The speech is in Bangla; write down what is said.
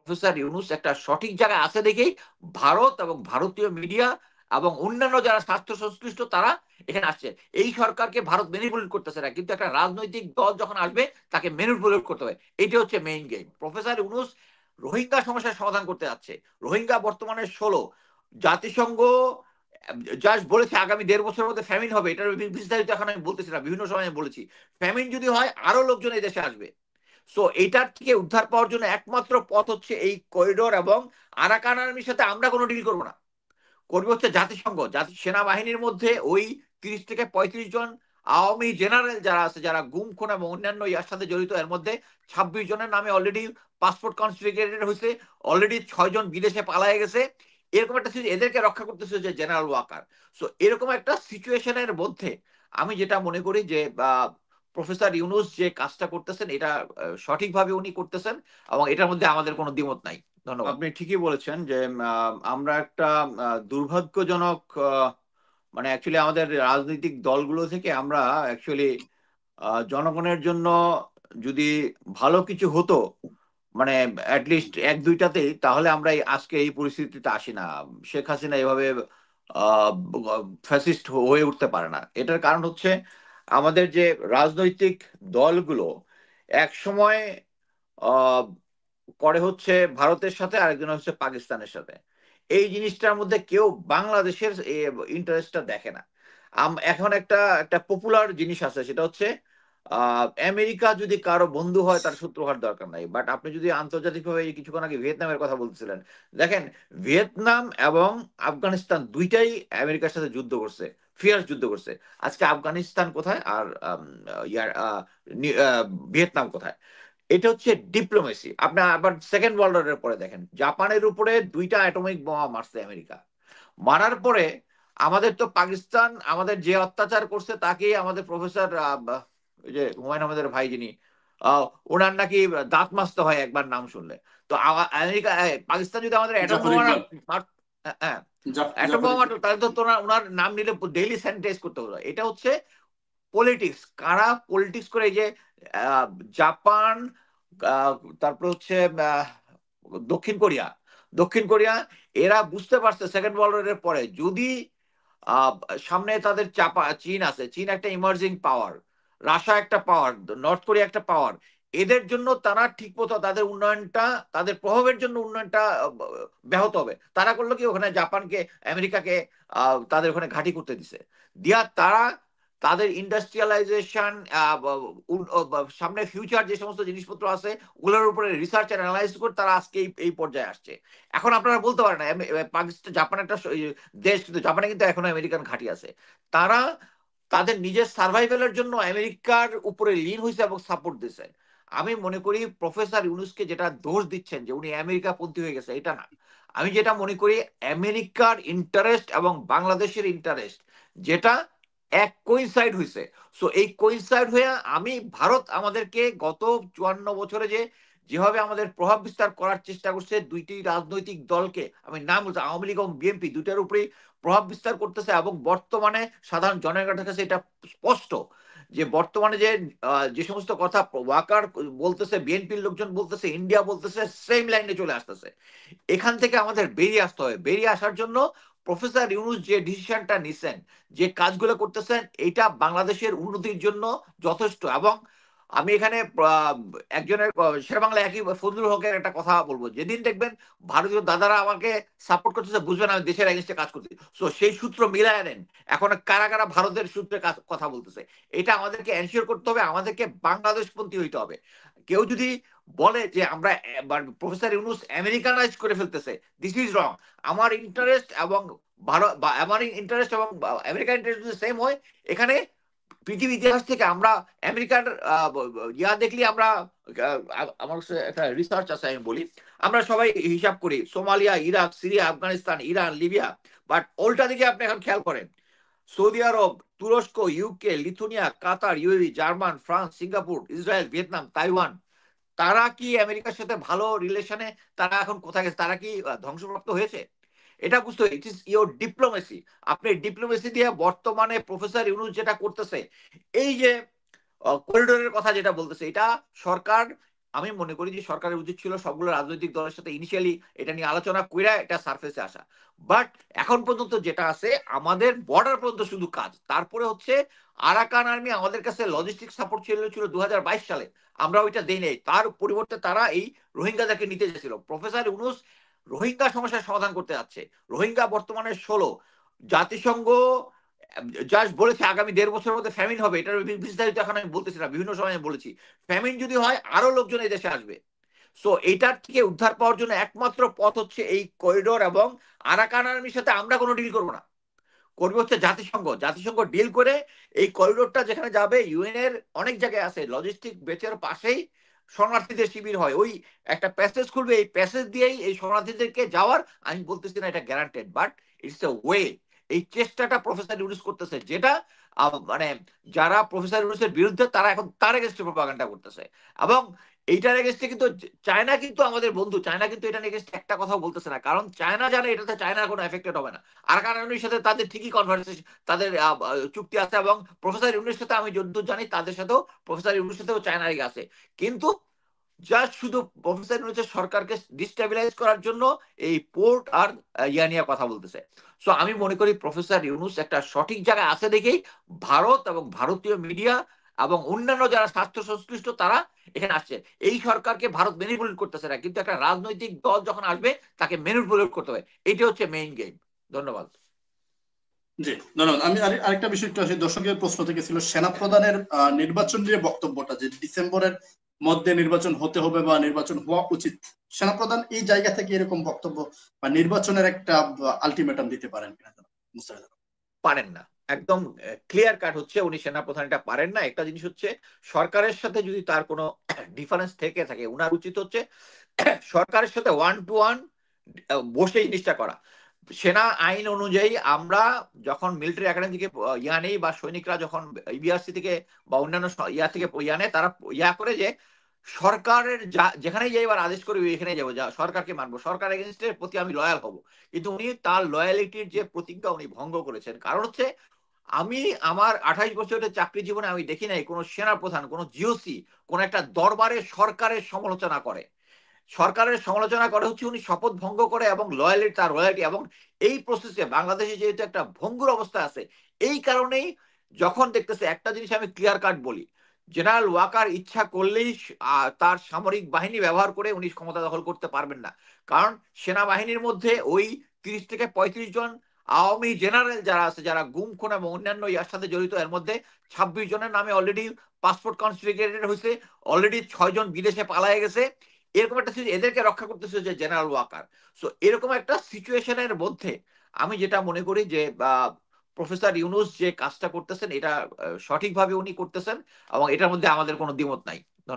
প্রফেসর ইউনুস একটা সঠিক জায়গায় আছে দেখেই ভারত এবং ভারতীয় মিডিয়া এবং অন্যান্য যারা স্বাস্থ্য সংশ্লিষ্ট তারা এখানে আসছে। এই সরকারকে ভারত ম্যানিপুলেট করতেছে না, কিন্তু একটা রাজনৈতিক দল যখন আসবে তাকে ম্যানিপুলেট করতে হবে। এটা হচ্ছে main game. Professor Yunus Rohingya সমস্যার সমাধান করতে যাচ্ছে। রোহিঙ্গা বর্তমানে 16, জাতিসংঘ জাস্ট বলেছে আগামী 1.5 বছরের মধ্যে ফ্যামিন হবে। এটার বিস্তারিত এখন আমি বলতেছি না, বিভিন্ন সময় আমি বলেছি ফ্যামিন যদি হয় আরো লোকজন এই দেশে আসবে। সো এটার থেকে উদ্ধার পাওয়ার জন্য একমাত্র পথ হচ্ছে এই করিডোর, এবং আরাকান আর্মির সাথে আমরা কোনো ডিল করবো না, করবে হচ্ছে জাতিসংঘ। সেনাবাহিনীর মধ্যে ওই 30 থেকে 35 জন আওয়ামী জেনারেল যারা আছে, যারা গুম খুন এবং অন্যান্য ইয়ার সাথে জড়িত, এর মধ্যে 26 জনের নামে অলরেডি পাসপোর্ট কনফিসকেটেড হয়েছে, অলরেডি 6 জন বিদেশে পালায়ে গেছে। এরকম একটা এদেরকে রক্ষা করতেছে যে জেনারেল ওয়াকার। সো এরকম একটা সিচুয়েশনের মধ্যে আমি যেটা মনে করি যে প্রফেসর ইউনুস যে কাজটা করতেছেন এটা সঠিকভাবে উনি করতেছেন, এবং এটার মধ্যে আমাদের কোনো দ্বিমত নাই। ধন্যবাদ। আপনি ঠিকই বলেছেন যে আমরা একটা দুর্ভাগ্যজনক মানে অ্যাকচুয়ালি আমাদের রাজনৈতিক দলগুলো থেকে আমরা অ্যাকচুয়ালি জনগণের জন্য যদি ভালো কিছু হতো, মানে অ্যাটলিস্ট এক দুইটাতেই, তাহলে আমরা আজকে এই পরিস্থিতিতে আসি না। শেখ হাসিনা এভাবে ফ্যাসিস্ট হয়ে উঠতে পারে না। এটার কারণ হচ্ছে আমাদের যে রাজনৈতিক দলগুলো এক সময় আহ, করে হচ্ছে ভারতের সাথে, আরেকজন হচ্ছে পাকিস্তানের সাথে। এই জিনিসটার মধ্যে কেউ বাংলাদেশের ইন্টারেস্টটা দেখে না। এখন একটা একটা পপুলার জিনিস আছে, সেটা হচ্ছে আমেরিকা যদি কারো বন্ধু হয় তার শত্রু হওয়ার দরকার নাই। বাট আপনি যদি আন্তর্জাতিকভাবে এই কিছুক্ষণ আগে ভিয়েতনামের কথা বলছিলেন, দেখেন ভিয়েতনাম এবং আফগানিস্তান দুইটাই আমেরিকার সাথে যুদ্ধ করছে, ফিয়ার্স যুদ্ধ করছে। আজকে আফগানিস্তান কোথায় আর ইয়ার ভিয়েতনাম কোথায়? এটা হচ্ছে ডিপ্লোমেসি। আপনি আবার সেকেন্ড ওয়ার্ল্ড ওয়ারের পরে দেখেন জাপানের উপরে 2টা অ্যাটমিক বোমা মারছে আমেরিকা। মারার পরে আমাদের তো পাকিস্তান আমাদের যে অত্যাচার করছে তাকেই আমাদের প্রফেসর ওই যে হুমায়ুন আহমেদের ভাই যিনি, ওনার নাকি দাঁত মাজতে হয় একবার নাম শুনলে। তো আমেরিকা পাকিস্তান যদি আমাদের অ্যাটম জাফর বোমা ইকবাল। হ্যাঁ অ্যাটম জাফর বোমা ইকবাল। তাহলে তো ওনার নাম নিলে ডেইলি স্যানিটাইজ করতে হলো। এটা হচ্ছে পলিটিক্স। কারা পলিটিক্স করে? এই যে আহ, জাপান, আহ, তারপর হচ্ছে আহ, দক্ষিণ কোরিয়া। দক্ষিণ কোরিয়া এরা বুঝতে পারছে সেকেন্ড ওয়ার্ল্ড ওয়ারের পরে যদি আহ, সামনে তাদের চাপা, চীন আছে, চীন একটা ইমার্জিং পাওয়ার, রাশিয়া একটা পাওয়ার, নর্থ কোরিয়া একটা পাওয়ার, এদের জন্য তারা ঠিক মতো তাদের উন্নয়নটা, তাদের প্রভাবের জন্য উন্নয়নটা ব্যাহত হবে। তারা করলো কি, ওখানে জাপানকে, আমেরিকাকে তাদের ওখানে ঘাঁটি করতে দিছে, দিয়া তারা তাদের ইন্ডাস্ট্রিয়ালাইজেশন, সামনে ফিউচার যে সমস্ত জিনিসপত্র আছে ওগুলোর উপরে রিসার্চ আর অ্যানালাইজ করে তারা আজকে এই পর্যায়ে আসছে। এখন আপনারা বলতে পারেন পাকিস্তান, জাপান একটা দেশ, কিন্তু জাপানে কিন্তু এখনো আমেরিকান ঘাঁটি আছে। তারা তাদের নিজের সার্ভাইভালের জন্য আমেরিকার উপরে লিন হয়েছে এবং সাপোর্ট দিছে। আমি মনে করি প্রফেসর ইউনুসকে যেটা দোষ দিচ্ছেন যে উনি আমেরিকা পন্থী হয়ে গেছে, এটা না। আমি যেটা মনে করি আমেরিকার ইন্টারেস্ট এবং বাংলাদেশের ইন্টারেস্ট যেটা এক কোইনসাইড হয়েছে। সো এই কোইনসাইড হয়ে আমি ভারত আমাদেরকে গত 54 বছরে যেভাবে আমাদের প্রভাব বিস্তার করার চেষ্টা করছে, দুইটি রাজনৈতিক দলকে আমি নাম বলছি, আওয়ামী লীগ এবং বিএনপি, দুইটার উপরেই প্রভাব বিস্তার করতেছে। এবং বর্তমানে সাধারণ জনগণের কাছে এটা স্পষ্ট যে বর্তমানে যে সমস্ত কথা ওয়াকার বলতেছে, বিএনপির লোকজন বলতেছে, ইন্ডিয়া বলতেছে, সেম লাইনে চলে আসতেছে। এখান থেকে আমাদের বেরিয়ে আসতে হবে। বেরিয়ে আসার জন্য প্রফেসর ইউনুস যে ডিসিশনটা নিছেন, যে কাজগুলো করতেছেন, এটা বাংলাদেশের উন্নতির জন্য যথেষ্ট। এবং আমি এখানে একজনের শেরেবাংলা একই ফজলুল হকের একটা কথা বলবো, যেদিন দেখবেন ভারতীয় দাদারা আমাকে সাপোর্ট করতেছে, বুঝবেন আমি দেশের এগেনস্টে কাজ করতেছি। সো সেই সূত্র মিলায় নেন, এখন কারা কারা ভারতের সূত্রে কথা বলতেছে। এটা আমাদেরকে এনশিওর করতে হবে, আমাদেরকে বাংলাদেশপন্থী হইতে হবে। কেউ যদি বলে যে আমরা প্রফেসর ইউনুস আমেরিকানাইজ করে ফেলতেছে, দিস ইজ রং। আমার ইন্টারেস্ট এবং ভারত বা আমার ইন্টারেস্ট এবং আমেরিকান ইন্টারেস্ট যদি সেম হয়, এখানে পৃথিবী ইতিহাস থেকে আমরা আমেরিকার ইয়া দেখলি আমরা আমার একটা রিসার্চ আছে আমি বলি, আমরা সবাই হিসাব করি Somalia, Iraq, Syria, Afghanistan, Iran, Libya. But উল্টা দিকে আপনি এখন খেয়াল করেন, সৌদি আরব, তুরস্ক, UK, Lithuania, Qatar, UAE, German, France, Singapore, Israel, Vietnam, Taiwan, তারা কি আমেরিকার সাথে ভালো রিলেশনে? তারা এখন কোথায় গেছে? তারা কি ধ্বংসপ্রাপ্ত হয়েছে? এটা বুঝতে হবে, ইট ইজ ইয়োর ডিপ্লোমেসি। আপনি ডিপ্লোমেসি দিয়ে বর্তমানে প্রফেসর ইউনুস যেটা করতেছে, এই যে করিডোরের কথা যেটা বলতেছে, এটা সরকার আমি মনে করি যে সরকারের উচিত ছিল সবগুলো রাজনৈতিক দলের সাথে ইনিশিয়ালি এটা নিয়ে আলোচনা করে এটা সারফেসে আসা। বাট এখন পর্যন্ত যেটা আছে আমাদের বর্ডার পর্যন্ত শুধু কাজ, তারপরে হচ্ছে আরাকান আর্মি আমাদের কাছে লজিস্টিক সাপোর্ট ছিল 2022 সালে, আমরা ওইটা দেই নাই। তার পরিবর্তে তারা এই রোহিঙ্গাদেরকে নিতে চেয়েছিল। প্রফেসর ইউনূস রোহিঙ্গা সমস্যার সমাধান করতে যাচ্ছে। রোহিঙ্গা বর্তমানে 16, জাতিসংঘ জাস্ট বলেছে আগামী 1.5 বছরের মধ্যে ফ্যামিন হবে। এটার বিস্তারিত এখন আমি বলতেছি না, বিভিন্ন সময় আমি বলেছি ফ্যামিন যদি হয় আরো লোকজন এই দেশে আসবে। সো এটার থেকে উদ্ধার পাওয়ার জন্য একমাত্র পথ হচ্ছে এই করিডোর, এবং আরাকান আর্মির সাথে আমরা কোনো ডিল করবো না, করবে হচ্ছে জাতিসংঘ। জাতিসংঘ ডিল করে এই করিডোরটা যেখানে যাবে, ইউএন এর অনেক জায়গায় আছে লজিস্টিক বেচের পাশেই শরণার্থীদের শিবির হয়, ওই একটা প্যাসেজ খুলবে, এই প্যাসেজ দিয়েই এই শরণার্থীদেরকে যাওয়ার। আমি বলতেছি না এটা guaranteed, but it's a way. এই চেষ্টাটা প্রফেসর ইউনুস করতেছে, যেটা মানে যারা প্রফেসর ইউনুসের বিরুদ্ধে তারা এখন তার এগেনস্টে প্রপাগান্ডা করতেছে। এবং এইটার এগেনস্টে কিন্তু চায়না কিন্তু আমাদের বন্ধু, চায়না কিন্তু এটা এগেনস্টে একটা কথাও বলতেছে না, কারণ চায়না জানে এটাতে চায়নার কোনো এফেক্টেড হবে না। আরাকান আর্মির সাথে তাদের ঠিকই কনভারসেশন, তাদের চুক্তি আছে, এবং প্রফেসর ইউনুসের সাথে আমি যতদূর জানি তাদের সাথেও, প্রফেসর ইউনুসের সাথেও চায়নার আছে। কিন্তু জাস্ট শুধু প্রফেসর ইউনুসের সরকারকে ডিস্টেবিলাইজ করার জন্য এই পোর্ট আর ইয়া নিয়ে কথা বলতেছে। সো আমি মনে করি প্রফেসর ইউনুস একটা সঠিক জায়গায় আছে দেখেই ভারত এবং ভারতীয় মিডিয়া এবং অন্যান্য যারা স্বাস্থ্য সংশ্লিষ্ট তারা এখানে আসছে। এই সরকারকে ভারত ম্যানিপুলেট করতেছে না, কিন্তু একটা রাজনৈতিক দল যখন আসবে তাকে ম্যানিপুলেট করতে হবে, এটা হচ্ছে মেইন গেম। ধন্যবাদ। জি ধন্যবাদ। আমি আরেকটা বিষয় একটু আসি, দর্শকের প্রশ্ন থেকে ছিল সেনা প্রধানের নির্বাচন নিয়ে বক্তব্যটা, যে ডিসেম্বরের মধ্যে নির্বাচন হতে হবে বা নির্বাচন হওয়া উচিত। সেনাপ্রধান এই জায়গা থেকে এরকম বক্তব্য বা নির্বাচনের একটা আলটিমেটাম দিতে পারেন কিনা? পারেন না, একদম ক্লিয়ার কাট হচ্ছে উনি সেনাপ্রধান এটা পারেন না। একটা জিনিস হচ্ছে সরকারের সাথে যদি তার কোনো ডিফারেন্স থেকে থাকে, উনার উচিত হচ্ছে সরকারের সাথে 1 to 1 বসে জিনিসটা করা। সেনা আইন অনুযায়ী আমরা যখন মিলিটারি একাডেমি থেকে ইয়া নেই, বা সৈনিকরা যখন ইবিআরসি থেকে বা অন্যান্য ইয়া থেকে ইয়া নেয়, তারা ইয়া করে যে সরকারের যেখানেই যাই এবার আদেশ করবে এখানে যাবো, যা সরকারকে মানবো, সরকার এগেনস্টের প্রতি আমি লয়াল হব। কিন্তু উনি তার লয়ালিটির যে প্রতিজ্ঞা উনি ভঙ্গ করেছেন। কারণ হচ্ছে আমি আমার 28 বছরের চাকরি জীবনে আমি দেখি নাই কোনো সেনা প্রধান, কোনো জিওসি কোন একটা দরবারে সরকারের সমালোচনা করে। সরকারের সমালোচনা করে হচ্ছে উনি শপথ ভঙ্গ করে এবং লয়ালিটি, তার লয়ালিটি। এবং এই প্রসেসে বাংলাদেশে যেহেতু একটা ভঙ্গুর অবস্থা আছে, এই কারণেই যখন দেখতেছে একটা জিনিস আমি ক্লিয়ার কাট বলি, জেনারেল ওয়াকার ইচ্ছা করলেই তার সামরিক বাহিনী ব্যবহার করে উনি ক্ষমতা দখল করতে পারবেন না। কারণ সেনাবাহিনীর মধ্যে ওই 30 থেকে 35 জন আওয়ামী জেনারেল যারা আছে, যারা গুম খুন এবং অন্যান্য ইয়ার সাথে জড়িত, এর মধ্যে 26 জনের নামে অলরেডি পাসপোর্ট কনফিসকেটেড হয়েছে, অলরেডি 6 জন বিদেশে পালায়ে গেছে। এরকম একটা এদেরকে রক্ষা করতেছে যে জেনারেল ওয়াকার। সো এরকম একটা সিচুয়েশনের মধ্যে আমি যেটা মনে করি যে প্রফেসর ইউনুস যে কাজটা করতেছেন এটা সঠিকভাবে উনি করতেছেন, এবং এটার মধ্যে আমাদের কোনো দ্বিমত নাই।